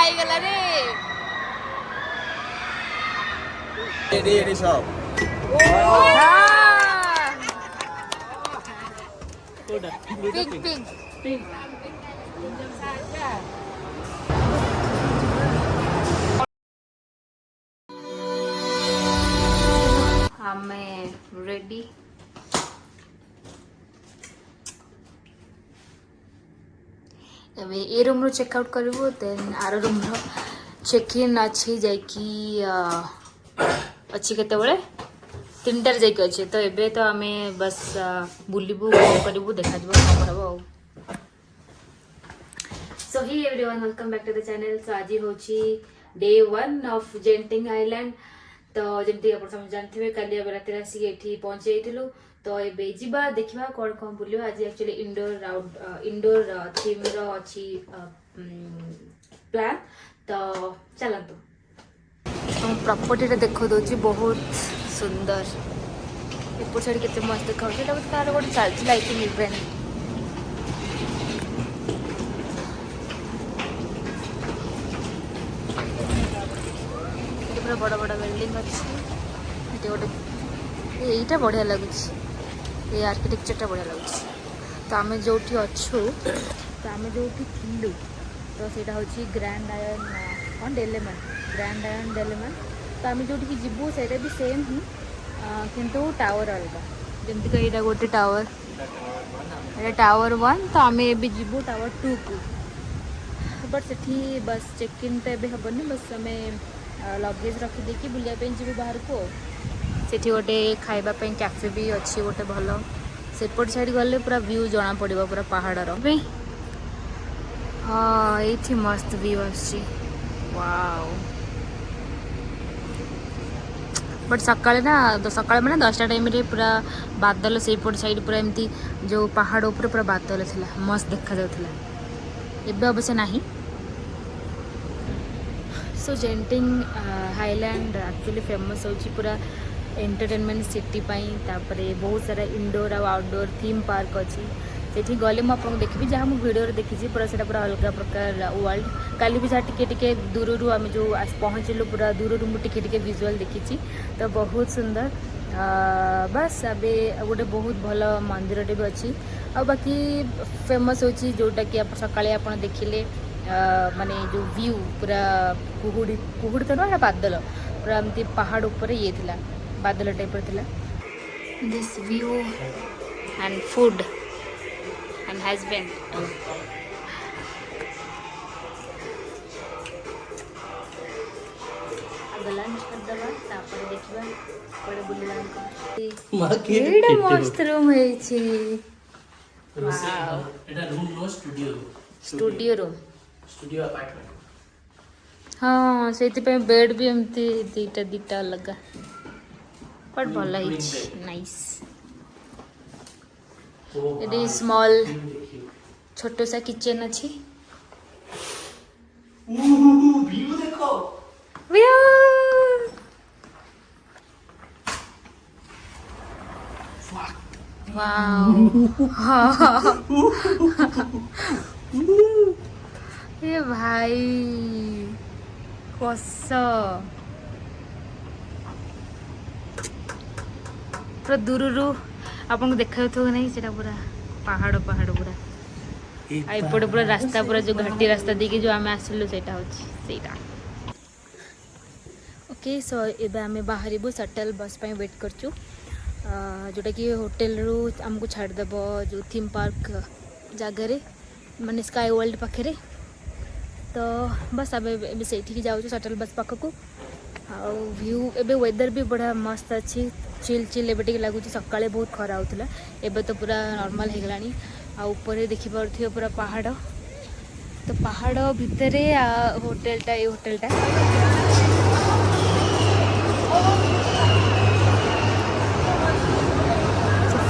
ହେଇଗଲା ରେ ଏଡି ସବ पिंक पिंक हमें रेडी ए रूम रो चेकआउट करू देन आर रूम रो चेक इन अच्छी जाकि अच्छी केते बळे 3टार जाकि अच्छे तो एबे तो आमे बस बुलिबू करू देखा जबो खबर हो सो ही everyone welcome back to the channel so आज होची डे 1 ऑफ जेंटिंग आइलैंड तो जमती आप सब जानथिबे काली रात आसी एठी पहुंच जाइथिलु तो एबे जिबा देखिबा कोन कोन बुलियो आज एक्चुअली इंडोर थीम रो अछि प्लान तो चलंतु हम प्रॉपर्टी रे देखो दोची बहुत सुंदर एपट साइड केते मस्त देखा होता तार गोटे चलती लाइटिंग इवेंट पूरा बड़ा बड़ा बिल्डिंग अच्छी गोटे यहीटा बढ़िया लगुच ये आर्किटेक्चरटा बढ़िया लगुच तो आम जो अच्छु तो आम जो थिलु तो ସେଇଟା ହେଉଛି ଗ୍ରାଣ୍ଡ ଆୟନ କ'ଣ ଡେଲେମନ୍ ଗ୍ରାଣ୍ଡ ଆୟନ ଡେଲେମନ୍ ତ ଆମେ ଯେଉଁଠିକି ଯିବୁ ସେଇଟା ବି ସେମ୍ ହିଁ କିନ୍ତୁ ଟାୱାର ଅଲଗା ଯେମିତିକି ଏଇଟା ଗୋଟେ ଟାୱାର ଏଇଟା ଟାୱାର 1 ତ ଆମେ ଏବେ ଯିବୁ ଟାୱାର 2 କୁ ବଟ୍ ସେଠି ବସ୍ ଚେକ୍ ଇନ୍ ତ ଏବେ ହେବନି ବସ୍ ଆମେ लगेज रखिदेकी बुलाप जी बाहर को सेठी गोटे खाइबा कैफे भी अच्छी गोटे भल सेपट साइड गले पूरा व्यू जना पड़ो पूरा पहाड़र हाँ ये मस्त व्यू आसी वाओ बट सकाଳେ ना सकाଳେ मैंने 10टा टाइम रे पूरा बादल सेपट साइड पूरा एमती जो पहाड़ ऊपर पूरा बादल थिला मस्त देखा जाउथिला एबे अवश्य नाही सो जेंटिंग हाईलैंड एक्चुअली फेमस होची पूरा एंटरटेनमेंट सिटी पाई तापरे बहुत सारा इंडोर और आउटडोर थीम पार्क अच्छी सेठी गले मु आपन देखबी जहाँ मु वीडियो रे देखी पूरा सेटा पूरा अलग प्रकार वर्ल्ड काली भी जहाँ टिके दूर रू आम जो पहुँचलु पूरा दूर रू मु टिके विजुअल देखी तो बहुत सुंदर बस अबे गोटे बहुत भल मंदिर भी अच्छी आ बाकी फेमस होची जोटा कि सकाळे आपन देखिले माने जो व्यू पूरा कुहुड़ी तो ना बादल पूरा एमती पहाड़ ऊपर ये थिला बादल टाइप थिला this view and food and husband lunch कर दबा तापर देखिबा कोडे बुलिला एडा मस्त रूम है छी एटा room no studio room studio apartment हाँ से बेड भी एमती दीटा लगा बट भल नाइस ये स्मॉल छोटो सा किचन अच्छी व्यू देखो वाओ ये भाई कस पूरा दूर रू आपन को देखा तो नहीं सेटा पूरा पहाड़ पूरा एपटे पूरा रास्ता पूरा जो घाटी रास्ता देखिए जो आम आसलु सेटा होची सेटा ओके सो एबे आमे बाहरिबु शटल बस पे वेट करचु जोटा कि होटल रू आमको छाड़ देब जो थीम पार्क जगह माने स्काई वर्ल्ड पाखे तो बस आम से जाऊँ शटल बस पाखक व्यू एबे वेदर भी बड़ा मस्त अच्छी चिल चिल एबे टिके लगुच सकाळे बहुत खरा होता एबे तो पूरा नॉर्मल हो गलानी आ ऊपर देखि पारथियो पूरा पहाड़ तो पहाड़ भितरे होटलटा ये होटलटा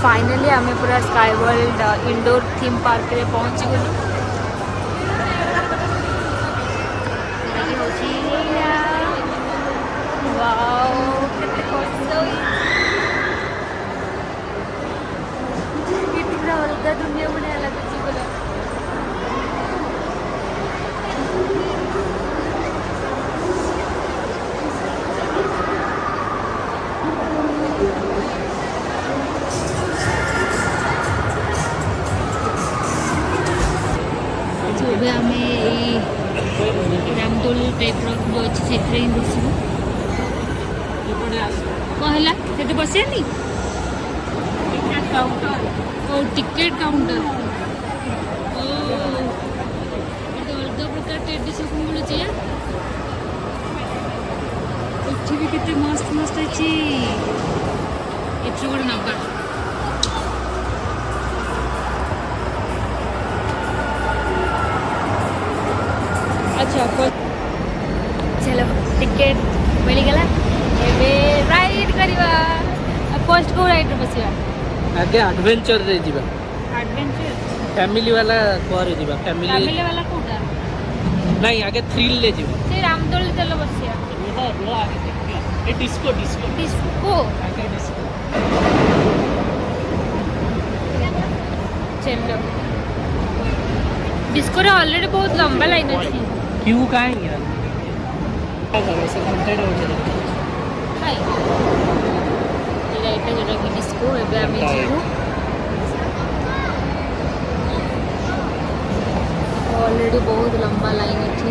फाइनली आम पूरा sky world indoor theme park रे पहुँची गलु वाओ केते खुशी ये पूरा अलग दुनिया बने लगुच बोला ଏବେ ଆମେ ଏଇ ରାମଦୋଳି ଟାଇପ୍ର ଯେଉଁ ଅଛି ସେଥିରେ ହିଁ ବସିବୁ। କ'ଣ ହେଲା ସେଠି ବସିବାନି? ଓ ଟିକେଟ୍ କାଉଣ୍ଟର। ଓ ଏଠି ଅଲଗା ପ୍ରକାର ଟେଡି ସବୁ ମିଳୁଛି। ଏଠି ବି କେତେ ମସ୍ତ ମସ୍ତ ଅଛି। ଏଥିରୁ ଗୋଟେ ନବା। अच्छा चलो टिकेट मिलगला एबे राइड करवा। फर्स्ट को राइड बसिया आगे एडवेंचर रे जीवा एडवेंचर फैमिली वाला पर जीवा फैमिली वाला कोटा नहीं आगे थ्रिल ले जीवा से रामदोली चलो बसिया वो आगे देखिए ये डिस्को डिस्को डिस्को आगे डिस्को चलो डिस्को रे ऑलरेडी बहुत लंबा लाइन अछि। क्यों काहे यार क्या करो ऐसे कंटेंट हो जाए हाय ये राइट जरा कि डिस्को एबे आमे जीवु। ऑलरेडी बहुत लंबा लाइन अछि।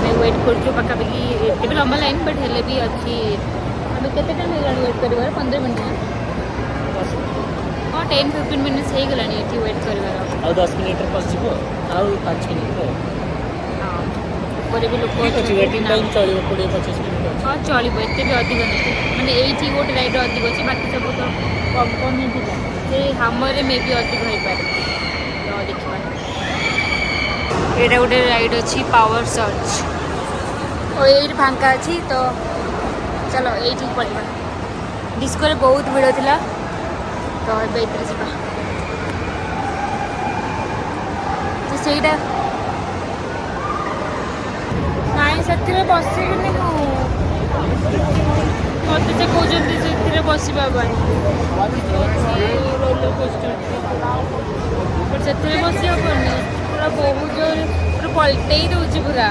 मैं वेट करछु पाखापाखि एते भी लंबा लाइन बट हेले भी अच्छी। हमें केते टाइम हेला वेट करबार 15 मिनट हाँ 10-15 मिनट्स हो गलानी एठी वेट करबार और 10 मिनट पसिबो और 5 मिनट हाँ ऊपर भी लोक ठीक अछि वेटिंग टाइम चलिबो 20-25 मिनट हाँ चलिबो एते भी अधिक नहीं माने एठी गोटे राइड अधिक अछि बाकी सब तो कम कम ही थिला से हमरे मे भी अधिक होई पारे तो देखिबा। एटा गोटे राइड अछि पावर सर्च और एठी फांका अछि तो चलो एठी पड़िबा। डिस्को रे बहुत भीड़ थिला तो एबे इतरे जिबा तो सेटा नाई सत्य बसिबनी मु मत से कहते से बसवा बट से बस हेनी पूरा बहुत जोर पूरा पलटे दूसरी पूरा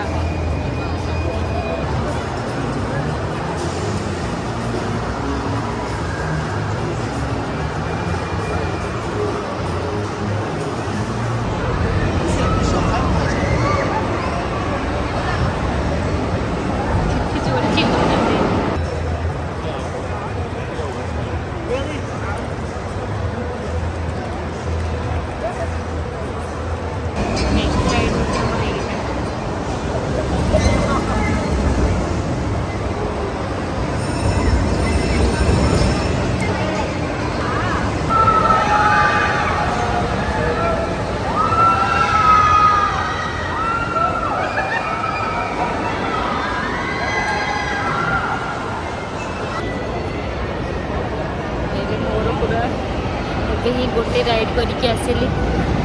ही गोटे राइड करके आसिली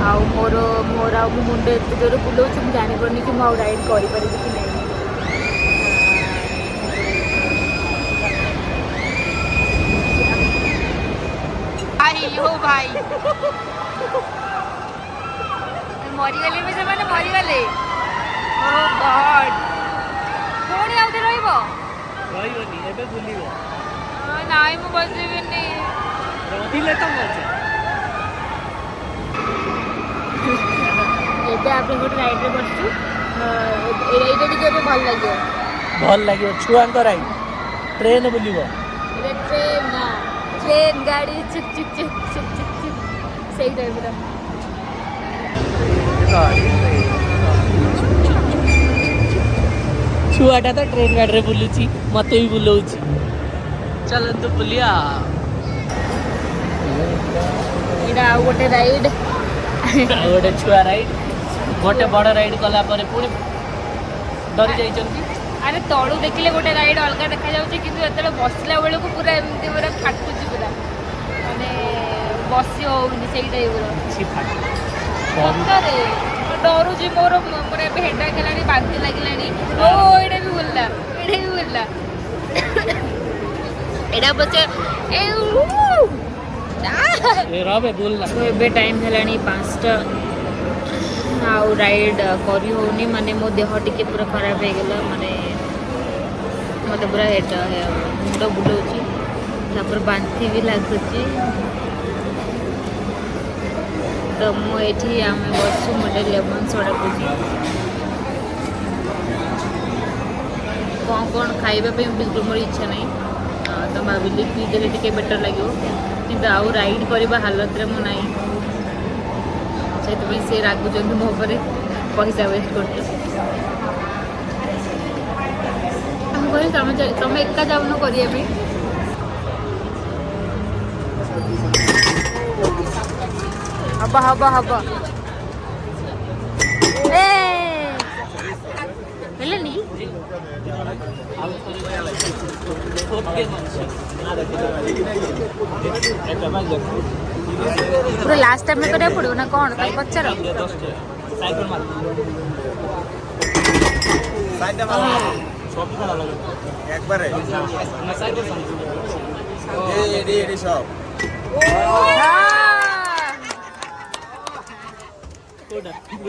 आउ मोर मोर आ मुंड एत जोर बुलाऊँ मुझे जापर कि मुझे राइड करें कि नहीं। भाई हो भाई मरीगले भी से मरीगले ओ गॉड पुणी आउे रही नाई मु बसबिनी रहिले तो मजा एबे आप गोटे राइड रे बसछु एइटा टिके भल लगे छुआ राइड ट्रेन बुलिबो ट्रेन गाड़ी चुक चुक चुक चुक चुक चुक सही टाइप रा छुआटा तो ट्रेन गाड़ी रे बुलुची मते भी बुलाउची चलंतु बुलिया एटा गोटे राइड गोटे छुआ राइड गोटे बड़ राइड कला परे पुणी डरी जाइछंती। अरे तलू देखिले गोटे राइड अलग देखा जाउची किंतु एतले बसला बेले को पूरा एमती पूरा फाटुची पूरा माने बसी होउनी सेही टाइप रो सी फाट सतरे डरुची मोर पूरा हेडा केलानी बांती लागिलानी ओ एडा भी बोलला एडा बचे ए रबे बोलला तो एबे टाइम हेलानी 5टा आउ राइड करी होनी माने मो देह टिके पूरा खराब हो गला माने मत पूरा हेड मुंड बुलाउची तापर बांती भी लागुची तो मुझे आम बसु मोटे लेमन सोडा पीछे कौन खाइबा बिल्कुल मोर इच्छा नहीं तो भाविली पीदेले टे बेटर लगे कि आउ राइड करवा हालत रे मु नहीं से रागुंट मो पर पैसा वेस्ट करते तुम एका जाऊन करिए हब हब हब हेलेनी पूरा लास्ट टाइम में करिया पड़ो ना कौन पचार একবারে এডি সব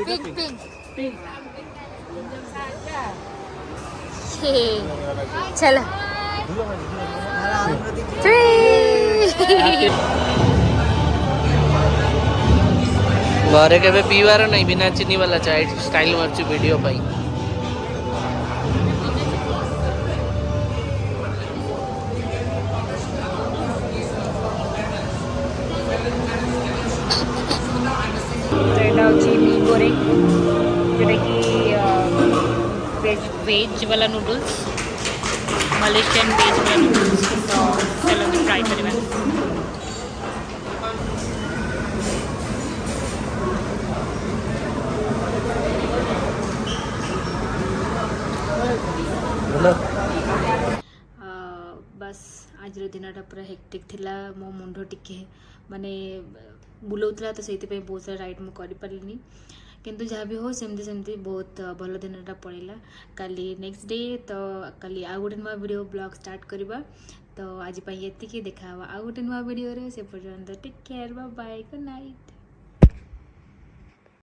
पिंक पिंक चलो घरे के पीवार नहीं बिना चीनी वाला चाय स्टाइल मार्ची वीडियो पाई गोरेंग जोटा कि वेज वाला नूडल्स मलेशियन वेज वाला नूडल्स तो चलो ट्राई करवा बस आज दिनटा पूरा हेक्टिक थिला मो मुंड टिके माने बुलाऊला तो से बहुत सारा राइड मुझे करें किंतु जहाँ भी हो सेमती सेमती बहुत भल दिनटा पड़ेगा काली नेक्स्ट डे तो काली आउ गोटे नुआ वीडियो ब्लॉग स्टार्ट करवा तो आज ये देखा आउ गोटे नुआ वीडियो से पर्यंत take care bye bye good night.